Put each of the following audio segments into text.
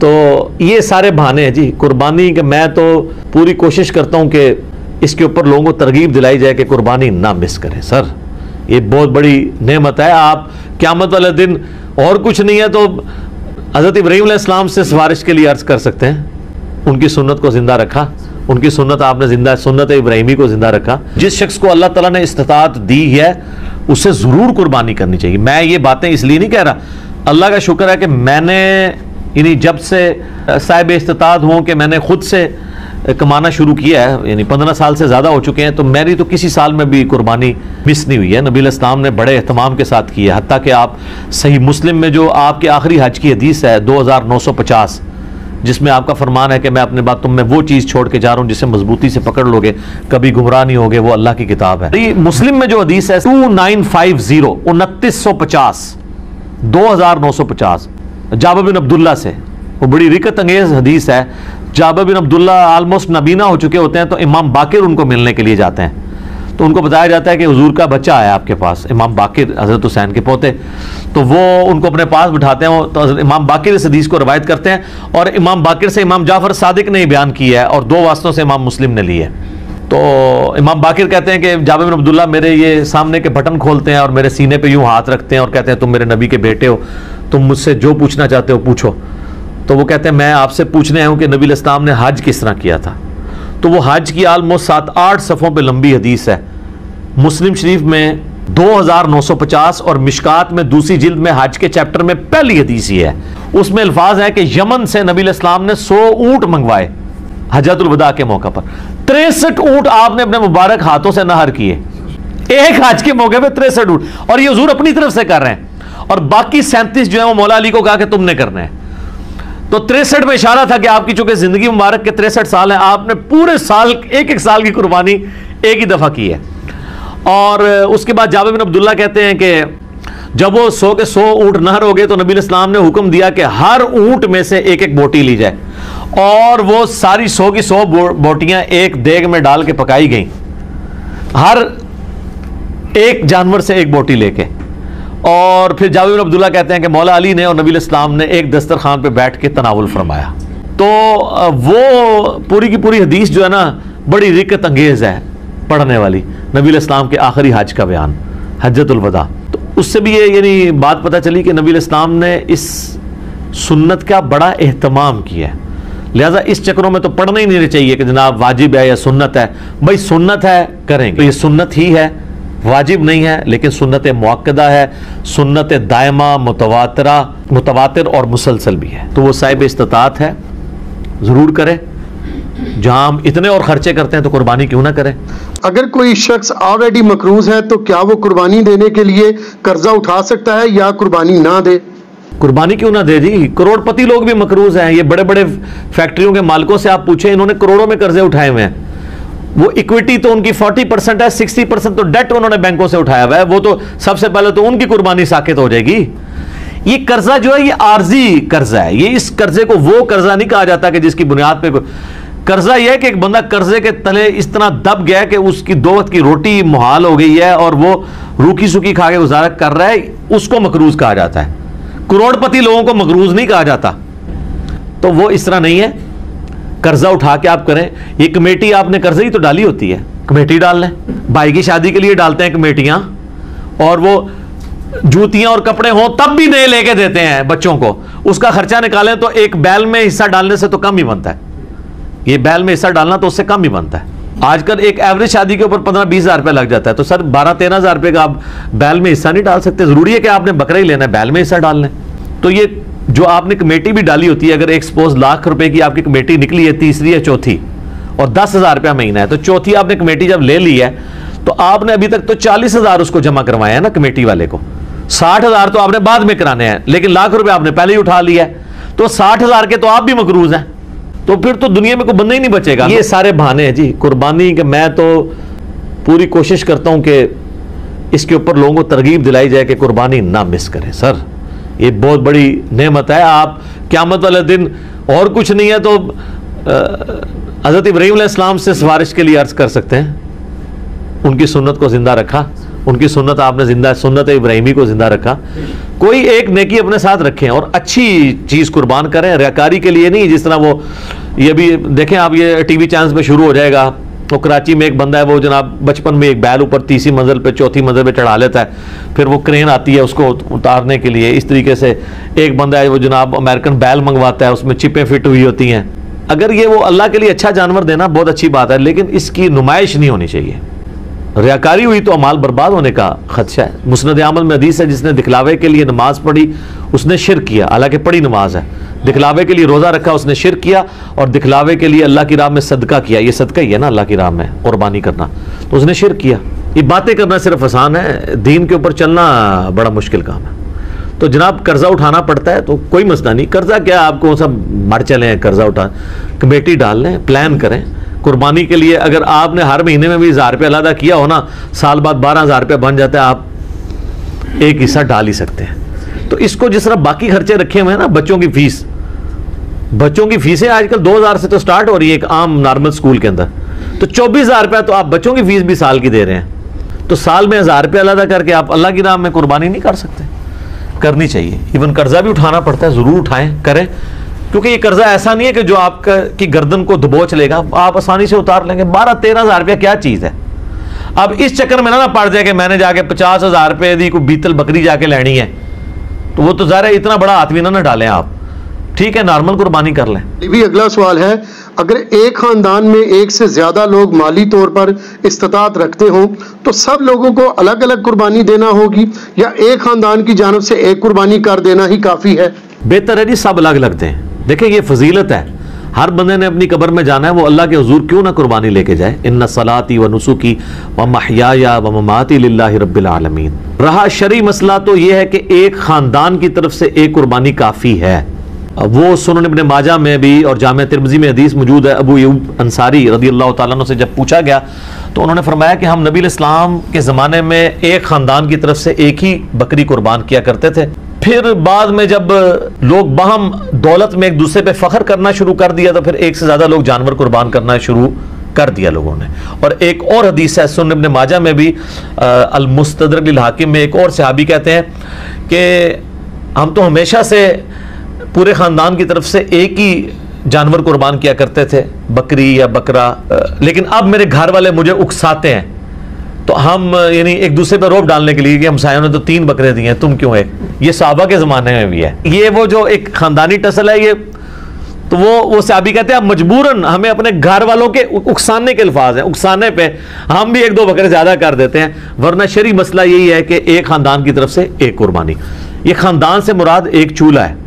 तो ये सारे बहाने हैं जी कुर्बानी के। मैं तो पूरी कोशिश करता हूं कि इसके ऊपर लोगों को तरगीब दिलाई जाए कि कुर्बानी ना मिस करें। सर ये बहुत बड़ी नेमत है। आप क़यामत वाले दिन और कुछ नहीं है तो हज़रत इब्राहीम अलैहिस्सलाम से सिफारिश के लिए अर्ज़ कर सकते हैं। उनकी सुन्नत को ज़िंदा रखा, उनकी सुन्नत आपने ज़िंदा, सुन्नत इब्राहीमी को ज़िंदा रखा। जिस शख्स को अल्लाह ताला ने इस्तिताअत दी है उसे ज़रूर कुर्बानी करनी चाहिए। मैं ये बातें इसलिए नहीं कह रहा, अल्लाह का शुक्र है कि मैंने यानी जब से साहिब इस्तिताअत हूँ कि मैंने खुद से कमाना शुरू किया है, यानी 15 साल से ज़्यादा हो चुके हैं, तो मेरी तो किसी साल में भी कुर्बानी मिस नहीं हुई है। नबी इस्लाम ने बड़े एहतमाम के साथ की है। हत्ता कि आप सही मुस्लिम में जो आपके आखिरी हज की हदीस है 2950, जिसमें आपका फरमान है कि मैं अपने बाद तुम में वो चीज़ छोड़ के जा रहा हूँ जिसे मजबूती से पकड़ लोगे, कभी गुमराह नहीं होगे, वो अल्लाह की किताब है। ये मुस्लिम में जो हदीस है 2950 2950 2950 जाबिर बिन अब्दुल्ला से, वो बड़ी रिकत अंगेज हदीस है। जाबिर बिन अब्दुल्ला आलमोस्ट नबीना हो चुके होते हैं, तो इमाम बाकिर उनको मिलने के लिए जाते हैं। तो उनको बताया जाता है कि हुजूर का बच्चा आया आपके पास, इमाम बाकिर हज़रत हुसैन के पोते। तो वो उनको अपने पास बिठाते हैं, तो इमाम बाकिर इस हदीस को रवायत करते हैं और इमाम बाकिर से इमाम जाफ़र सादिक ने बयान किया है और 2 वास्तों से इमाम मुस्लिम ने लिए। तो इमाम बाकिर कहते हैं कि जाबिर बिन अब्दुल्ला मेरे ये सामने के बटन खोलते हैं और मेरे सीने पे यूं हाथ रखते हैं और कहते हैं तुम मेरे नबी के बेटे हो, तुम मुझसे जो पूछना चाहते हो पूछो। तो वो कहते हैं मैं आपसे पूछने आया हूँ कि नबी इस्लाम ने हज किस तरह किया था। तो वो हज की आलमोस्ट 7-8 सफ़ों पे लंबी हदीस है। मुस्लिम शरीफ में 2950 और मिशकात में दूसरी जिल्द में हज के चैप्टर में पहली हदीस ही है। उसमें अल्फाज है कि यमन से नबी इस्लाम ने 100 ऊँट मंगवाए हज्जतुल वदा के मौका पर। 63 ऊँट आपने अपने मुबारक हाथों से नहर किए एक हज के मौके पर, 63 ऊँट, और ये हुजूर अपनी तरफ से कर रहे हैं। और बाकी 37 जो है वो मौला अली को कहा कि तुमने करना है। तो 63 में इशारा था कि आपकी चूंकि जिंदगी मुबारक के 63 साल हैं, आपने पूरे साल एक साल की कुर्बानी एक ही दफा की है। और उसके बाद जाबिर बिन अब्दुल्ला कहते हैं कि जब वो 100 के 100 ऊँट नहर हो गए तो नबी इस्लाम ने हुक्म दिया कि हर ऊँट में से एक बोटी ली जाए और वो सारी 100 की 100 बोटियां एक देग में डाल के पकाई गई, हर एक जानवर से एक बोटी लेके। और फिर जाबिर बिन अब्दुल्ला कहते हैं कि मौला अली ने और नबी इस्लाम ने एक दस्तरखान पे बैठ के तनावुल फरमाया। तो वो पूरी की पूरी हदीस जो है ना बड़ी रिकत अंगेज है पढ़ने वाली, नबी इस्लाम के आखिरी हज का बयान, हज्जतुल वदा। तो उससे भी ये यानी बात पता चली कि नबी इस्लाम ने इस सुन्नत का बड़ा एहतमाम किया है। लिहाजा इस चक्रों में तो पढ़ना ही नहीं चाहिए कि जनाब वाजिब है या सुन्नत है। भाई सुन्नत है करेंगे तो ये सुन्नत ही है, वाजिब नहीं है, लेकिन सुन्नत मुअक्कदा है, सुन्नत दायमा, मुतवातिर और मुसलसल भी है। तो वो साहिब इस्तिताअत है, ज़रूर करें। जहाँ हम इतने और खर्चे करते हैं तो कुर्बानी क्यों ना करें। अगर कोई शख्स ऑलरेडी मकरूज है तो क्या वो कुर्बानी देने के लिए कर्जा उठा सकता है या कुर्बानी ना दे? कुर्बानी क्यों ना दे जी, करोड़पति लोग भी मकरूज हैं। ये बड़े बड़े फैक्ट्रियों के मालिकों से आप पूछें, इन्होंने करोड़ों में कर्जे उठाए हुए हैं। वो इक्विटी तो उनकी 40% है, 60% तो डेट उन्होंने बैंकों से उठाया हुआ है। वो तो सबसे पहले तो उनकी कुर्बानी साकित हो जाएगी। ये कर्जा जो है ये आर्जी कर्जा है। ये इस कर्जे को वो कर्जा नहीं कहा जाता कि जिसकी बुनियाद पे कर्जा यह है कि एक बंदा कर्जे के तले इस तरह दब गया कि उसकी 2 वक्त की रोटी मुहाल हो गई है और वो रूखी सूखी खा के गुजारा कर रहा है, उसको मकरूज कहा जाता है। करोड़पति लोगों को मकरूज नहीं कहा जाता। तो वो इस तरह नहीं है, कर्जा उठा के आप करें। ये कमेटी आपने कर्जे ही तो डाली होती है, कमेटी डाल लें। भाई की शादी के लिए डालते हैं कमेटियां, और वो जूतियां और कपड़े हों तब भी नए लेके देते हैं बच्चों को। उसका खर्चा निकालें तो एक बैल में हिस्सा डालने से तो कम ही बनता है। ये बैल में हिस्सा डालना तो उससे कम ही बनता है। आजकल एक एवरेज शादी के ऊपर 15-20 हज़ार रुपये लग जाता है। तो सर 12-13 हज़ार रुपये का आप बैल में हिस्सा नहीं डाल सकते। जरूरी है कि आपने बकरा ही लेना है, बैल में हिस्सा डाल लें। तो ये जो आपने कमेटी भी डाली होती है, अगर एक सपोज लाख रुपए की आपकी कमेटी निकली है, तीसरी या चौथी, और 10,000 रुपया महीना है, तो चौथी आपने कमेटी जब ले ली है तो आपने अभी तक तो 40,000 उसको जमा करवाया है ना कमेटी वाले को। 60,000 तो आपने बाद में कराने हैं, लेकिन लाख रुपए आपने पहले ही उठा लिया है। तो 60,000 के तो आप भी मकरूज हैं। तो फिर तो दुनिया में कोई बंदा ही नहीं बचेगा। ये सारे बहाने हैं जी कुर्बानी के। मैं तो पूरी कोशिश करता हूं कि इसके ऊपर लोगों को तरगीब दिलाई जाए कि कुर्बानी ना मिस करें। सर ये बहुत बड़ी नेमत है। आप क़यामत वाले दिन और कुछ नहीं है तो हज़रत इब्राहीम अलैहिस्सलाम से सिफारिश के लिए अर्ज़ कर सकते हैं। उनकी सुन्नत को ज़िंदा रखा, उनकी सुन्नत आपने जिंदा, सुन्नत इब्राहिमी को जिंदा रखा। कोई एक नेकी अपने साथ रखें और अच्छी चीज कुर्बान करें, रियाकारी के लिए नहीं। जिस तरह वो ये भी देखें आप, ये टीवी चैनल्स पे शुरू हो जाएगा। तो कराची में एक बंदा है, वो जनाब बचपन में एक बैल ऊपर तीसरी मंजिल पे चौथी मंजिल पे चढ़ा लेता है, फिर वो क्रेन आती है उसको उतारने के लिए। इस तरीके से एक बंदा है वो जनाब अमेरिकन बैल मंगवाता है, उसमें चिपें फिट हुई होती हैं। अगर ये वो अल्लाह के लिए अच्छा जानवर देना बहुत अच्छी बात है, लेकिन इसकी नुमाइश नहीं होनी चाहिए। रियाकारी हुई तो अमाल बर्बाद होने का खदशा है। मुस्नद अहमद में हदीस है, जिसने दिखलावे के लिए नमाज पढ़ी उसने शिर्क किया, हालांकि पढ़ी नमाज है। दिखलावे के लिए रोज़ा रखा उसने शिर्क किया, और दिखलावे के लिए अल्लाह की राह में सदका किया, ये सदका ही है ना अल्लाह की राह में कुर्बानी करना, तो उसने शिर्क किया। ये बातें करना सिर्फ आसान है, दीन के ऊपर चलना बड़ा मुश्किल काम है। तो जनाब कर्जा उठाना पड़ता है तो कोई मसला नहीं। कर्जा क्या, आपको सब मर चले कर्जा उठा, कमेटी डाल लें, प्लान करें कुर्बानी के लिए। अगर आपने हर महीने में भी 1000 रुपया अलादा किया हो ना, साल बाद 12,000 रुपया बन जाता है, आप एक हिस्सा डाल ही सकते हैं। तो इसको जिस तरह बाकी खर्चे रखे हुए हैं ना, बच्चों की फीस, बच्चों की फीसें आजकल 2000 से तो स्टार्ट हो रही है एक आम नॉर्मल स्कूल के अंदर, तो 24,000 रुपया तो आप बच्चों की फीस भी साल की दे रहे हैं। तो साल में 1000 रुपया अलादा करके आप अल्लाह की राह में कुर्बानी नहीं कर सकते? करनी चाहिए। इवन कर्जा भी उठाना पड़ता है, जरूर उठाएं, करें, क्योंकि ये कर्जा ऐसा नहीं है कि जो आपका की गर्दन को दबोच लेगा, आप आसानी से उतार लेंगे। 12-13,000 रुपया क्या चीज है? अब इस चक्कर में ना पड़ जाए कि मैंने जाके 50,000 रुपये की कोई बीतल बकरी जाके लेनी है, तो वो तो ज़ाहिर है इतना बड़ा हाथ भी ना डालें आप। ठीक है, नॉर्मल कुर्बानी कर लें। भी अगला सवाल है, अगर एक खानदान में एक से ज्यादा लोग माली तौर पर इस्तात रखते हों तो सब लोगों को अलग अलग कुर्बानी देना होगी, या एक खानदान की जानिब से एक कुर्बानी कर देना ही काफी है? बेहतर है जी सब अलग अलग दें। देखिए ये फजीलत है, हर बंदे ने अपनी कब्र में जाना है, वो अल्लाह के हुजूर क्यों ना कुर्बानी लेके जाए। इन्ना सलाती व नुसुकी व महयाया व ममाती लिल्लाहि रब्बिल आलमीन। रहा शरई मसला तो ये है कि एक खानदान की तरफ से एक कुर्बानी काफ़ी है। वो सुनन इब्न माजा में भी और जामे तिरमिज़ी में हदीस मौजूद है। अबू अय्यूब अंसारी रज़ियल्लाहु ताला अन्हु से जब पूछा गया तो उन्होंने फरमाया कि हम नबी इस्लाम के ज़माने में एक ख़ानदान की तरफ से एक ही बकरी कुर्बान किया करते थे, फिर बाद में जब लोग बाहम दौलत में एक दूसरे पे फ़ख्र करना शुरू कर दिया तो फिर एक से ज़्यादा लोग जानवर कुर्बान करना शुरू कर दिया लोगों ने। और एक और हदीस है सुनन इब्न माजा में भी, अल मुस्तदरक लिल हाकिम में, एक और सहाबी कहते हैं कि हम तो हमेशा से पूरे ख़ानदान की तरफ से एक ही जानवर कुर्बान किया करते थे, बकरी या बकरा, लेकिन अब मेरे घर वाले मुझे उकसाते हैं, तो हम यानी एक दूसरे पर रोब डालने के लिए कि हमसायों ने तो 3 बकरे दिए हैं, तुम क्यों एक। ये सहाबा के ज़माने में भी है। ये वो जो एक ख़ानदानी टसल है ये, तो वो सहाबी कहते हैं अब मजबूरन हमें अपने घर वालों के उकसाने के अल्फाज हैं, उकसाने पे हम भी 1-2 बकरे ज़्यादा कर देते हैं, वरना शरई मसला यही है कि एक ख़ानदान की तरफ से एक कुर्बानी। ये ख़ानदान से मुराद एक चूल्हा है।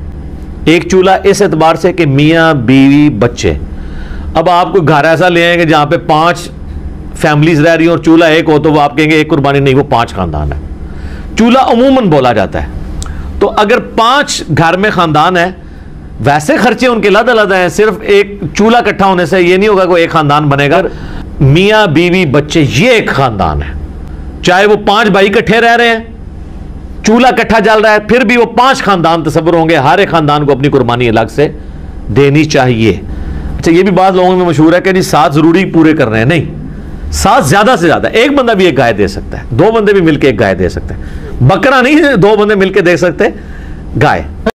एक चूल्हा इस एतबार से कि मियाँ बीवी बच्चे। अब आप कोई घर ऐसा ले आएंगे जहाँ पे 5 फैमिलीज रह रही हो और चूल्हा एक हो, तो वो आप कहेंगे एक कुर्बानी नहीं, वो 5 खानदान है। चूल्हा अमूमन बोला जाता है। तो अगर 5 घर में खानदान है, वैसे खर्चे उनके अलग अलग हैं, सिर्फ एक चूल्हा इकट्ठा होने से ये नहीं होगा कोई एक खानदान बनेगा। मियाँ बीवी बच्चे ये एक खानदान है, चाहे वो 5 भाई इकट्ठे रह रहे हैं, चूल्हा इकट्ठा जल रहा है, फिर भी वो 5 खानदान तस्वर होंगे। हर एक खानदान को अपनी कुर्बानी अलग से देनी चाहिए। अच्छा, ये भी बात लोगों में मशहूर है कि जी 7 जरूरी पूरे कर रहे हैं, नहीं, 7 ज्यादा से ज्यादा। एक बंदा भी एक गाय दे सकता है, 2 बंदे भी मिलकर एक गाय दे सकते हैं। बकरा नहीं, 2 बंदे मिलकर दे सकते गाय।